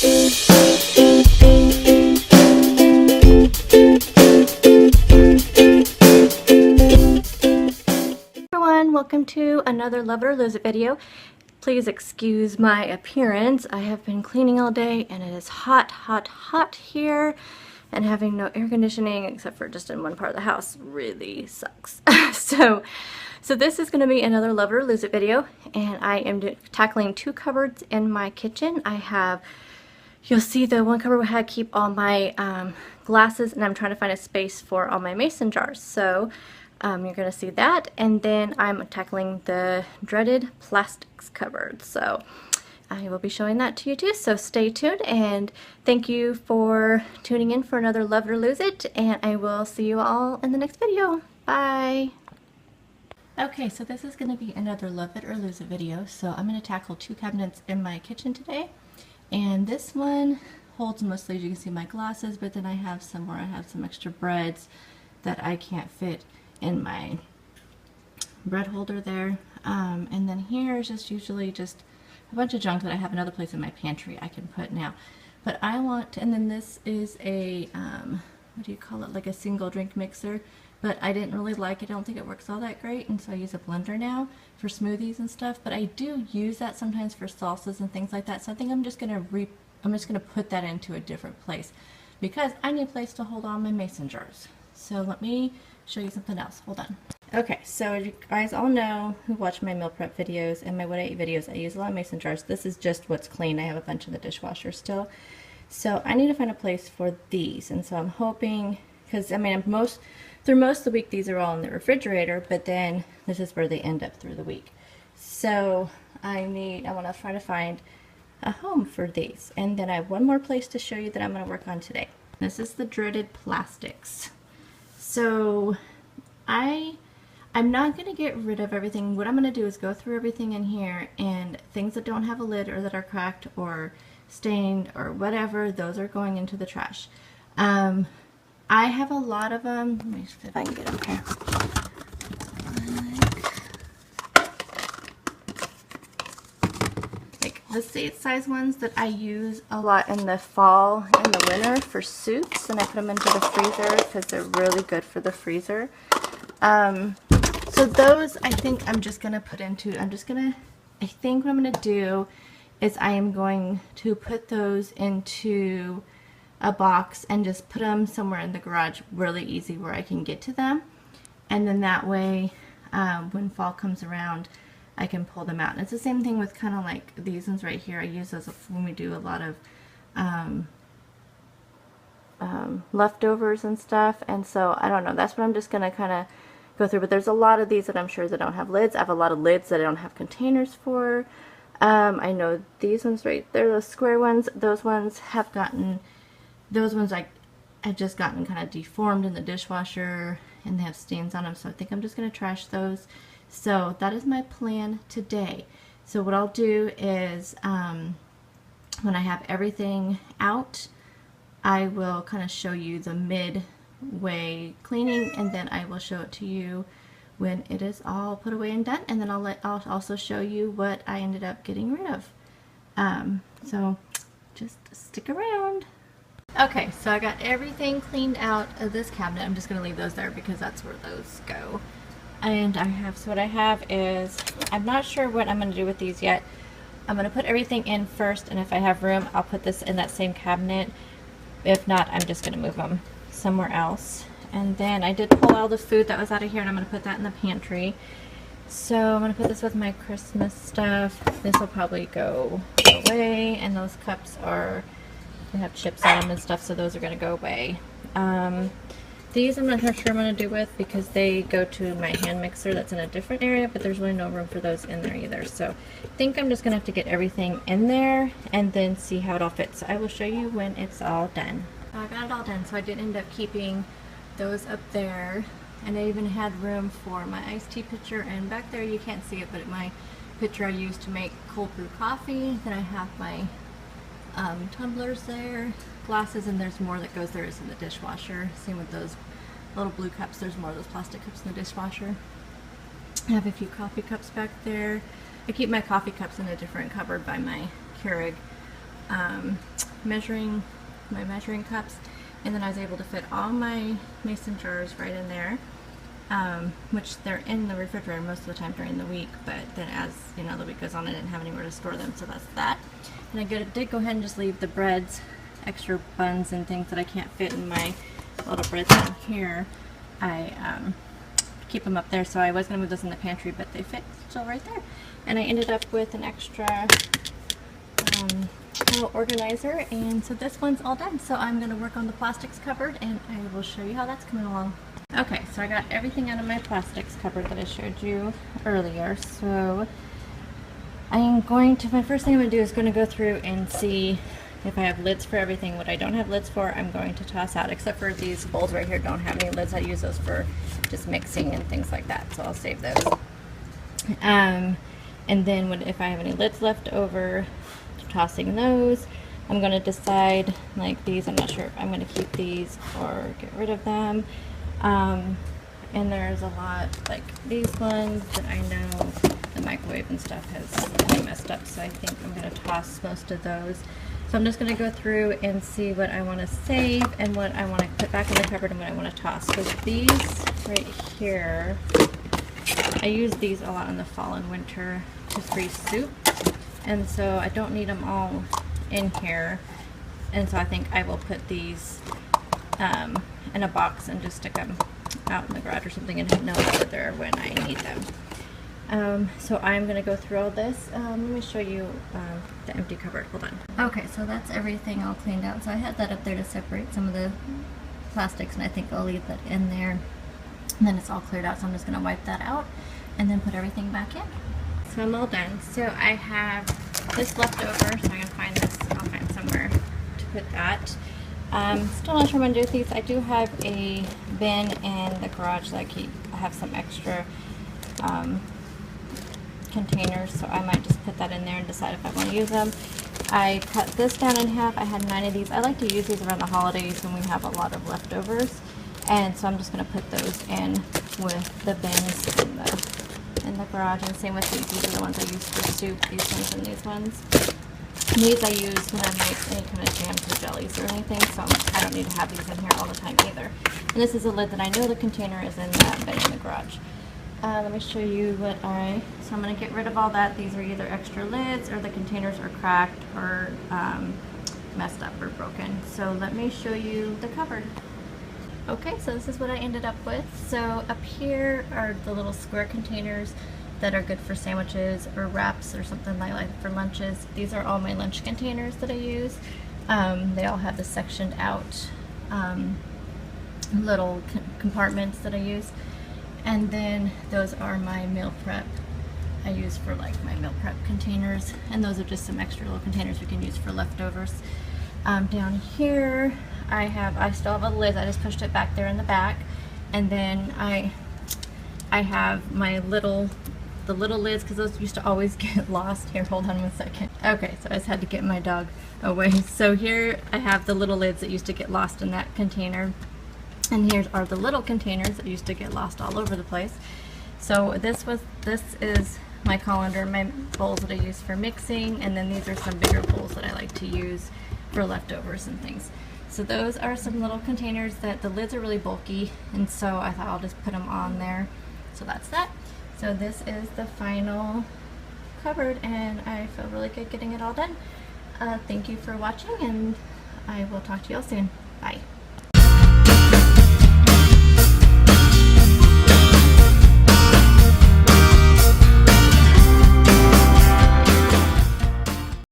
Welcome to another Love It or Lose It video. Please excuse my appearance. I have been cleaning all day and it is hot, hot, hot here, and having no air conditioning except for just in one part of the house really sucks. So this is going to be another Love It or Lose It video, and I am tackling two cupboards in my kitchen. You'll see the one cupboard where I keep all my glasses, and I'm trying to find a space for all my mason jars. So you're going to see that, and then I'm tackling the dreaded plastics cupboard. So I will be showing that to you too, so stay tuned, and thank you for tuning in for another Love It or Lose It, and I will see you all in the next video. Bye! Okay, so this is going to be another Love It or Lose It video. So I'm going to tackle two cabinets in my kitchen today, and this one holds mostly, as you can see, my glasses, but then I have some where I have some extra breads that I can't fit in my bread holder there, and then here is just usually just a bunch of junk that I have another place in my pantry I can put now. But I want, and then this is a what do you call it, like a single drink mixer, but I didn't really like it. I don't think it works all that great, and so I use a blender now for smoothies and stuff. But I do use that sometimes for salsas and things like that, so I think I'm just gonna put that into a different place because I need a place to hold all my mason jars. So let me show you something else. Hold on. Okay, so as you guys all know who watch my meal prep videos and my what I eat videos, I use a lot of mason jars. This is just what's clean. I have a bunch in the dishwasher still. So I need to find a place for these, and so I'm hoping, because I mean through most of the week these are all in the refrigerator, but then this is where they end up through the week. So I want to try to find a home for these, and then I have one more place to show you that I'm going to work on today. This is the dreaded plastics. So I'm not going to get rid of everything. What I'm going to do is go through everything in here, and things that don't have a lid or that are cracked or stained or whatever, those are going into the trash. I have a lot of them. Let me see if I can get them here. Like the state size ones that I use a lot in the fall and the winter for soups, and I put them into the freezer because they're really good for the freezer. So those I think I'm just going to put into, I think what I'm going to do is I am going to put those into a box and just put them somewhere in the garage really easy where I can get to them. And then that way, when fall comes around, I can pull them out. And it's the same thing with kind of like these ones right here. I use those when we do a lot of leftovers and stuff, and so I don't know, that's what I'm just gonna kind of go through. But there's a lot of these that I'm sure that don't have lids. I have a lot of lids that I don't have containers for. I know these ones right there, those square ones, those ones have just gotten kind of deformed in the dishwasher, and they have stains on them, so I think I'm just gonna trash those. So that is my plan today. So what I'll do is when I have everything out, I will kind of show you the midway cleaning, and then I will show it to you when it is all put away and done, and then I'll also show you what I ended up getting rid of. So just stick around. Okay, so I got everything cleaned out of this cabinet. I'm just going to leave those there because that's where those go. And so what I have is, I'm not sure what I'm going to do with these yet. I'm going to put everything in first, and if I have room, I'll put this in that same cabinet. If not, I'm just going to move them somewhere else. And then I did pull all the food that was out of here, and I'm going to put that in the pantry. So I'm going to put this with my Christmas stuff. This will probably go away, and those cups they have chips on them and stuff, so those are going to go away. These I'm not sure what I'm going to do with because they go to my hand mixer that's in a different area, but there's really no room for those in there either. So I think I'm just going to have to get everything in there and then see how it all fits. So I will show you when it's all done. I got it all done, so I did end up keeping those up there, and I even had room for my iced tea pitcher, and back there you can't see it, but my pitcher I use to make cold brew coffee. Then I have my tumblers there, glasses, and there's more that goes there is in the dishwasher. Same with those little blue cups, there's more of those plastic cups in the dishwasher. I have a few coffee cups back there. I keep my coffee cups in a different cupboard by my Keurig my measuring cups, and then I was able to fit all my mason jars right in there, which they're in the refrigerator most of the time during the week, but then as you know the week goes on, I didn't have anywhere to store them, so that's that. And I did go ahead and just leave the breads, extra buns and things that I can't fit in my little breads in here. I keep them up there, so I was going to move those in the pantry, but they fit still right there. And I ended up with an extra little organizer, and so this one's all done. So I'm going to work on the plastics cupboard, and I will show you how that's coming along. Okay, so I got everything out of my plastics cupboard that I showed you earlier. So I'm going to, my first thing I'm going to do is going to go through and see if I have lids for everything. What I don't have lids for, I'm going to toss out, except for these bowls right here don't have any lids. I use those for just mixing and things like that, so I'll save those. And then if I have any lids left over, tossing those. I'm going to decide, like these, I'm not sure if I'm going to keep these or get rid of them. And there's a lot, like these ones that I know the microwave and stuff has kind of messed up, so I think I'm going to toss most of those. So I'm just going to go through and see what I want to save and what I want to put back in the cupboard and what I want to toss. So these right here, I use these a lot in the fall and winter to freeze soup, and so I don't need them all in here, and so I think I will put these in a box and just stick them out in the garage or something and know that they're when I need them. So I'm going to go through all this. Let me show you the empty cupboard. Hold on. Okay, so that's everything all cleaned out. So I had that up there to separate some of the plastics, and I think I'll leave that in there. And then it's all cleared out, so I'm just going to wipe that out and then put everything back in. So I'm all done. So I have this left over, so I'm going to find this. I'll find somewhere to put that. Still not sure what I'm going to do with these. I do have a bin in the garage that I have some extra containers, so I might just put that in there and decide if I want to use them. I cut this down in half. I had 9 of these. I like to use these around the holidays when we have a lot of leftovers, and so I'm just going to put those in with the bins in the garage. And same with these. These are the ones I use for soup, these ones and these ones. These I use when I make any kind of jams or jellies or anything, so I don't need to have these in here all the time either. And this is a lid that I know the container is in that bin in the garage. Let me show you so I'm going to get rid of all that. These are either extra lids or the containers are cracked or messed up or broken. So let me show you the cupboard. Okay, so this is what I ended up with. So up here are the little square containers that are good for sandwiches or wraps or something like for lunches. These are all my lunch containers that I use. They all have the sectioned out little compartments that I use. And then those are my meal prep. I use for like my meal prep containers, and those are just some extra little containers we can use for leftovers. Down here I still have a lid. I just pushed it back there in the back, and then I have my the little lids, because those used to always get lost. Here, hold on 1 second. Okay, so I just had to get my dog away. So here I have the little lids that used to get lost in that container, and here are the little containers that used to get lost all over the place. So this is my colander, my bowls that I use for mixing, and then these are some bigger bowls that I like to use for leftovers and things. So those are some little containers that the lids are really bulky, and so I thought I'll just put them on there. So that's that. So this is the final cupboard, and I feel really good getting it all done. Thank you for watching, and I will talk to you all soon. Bye.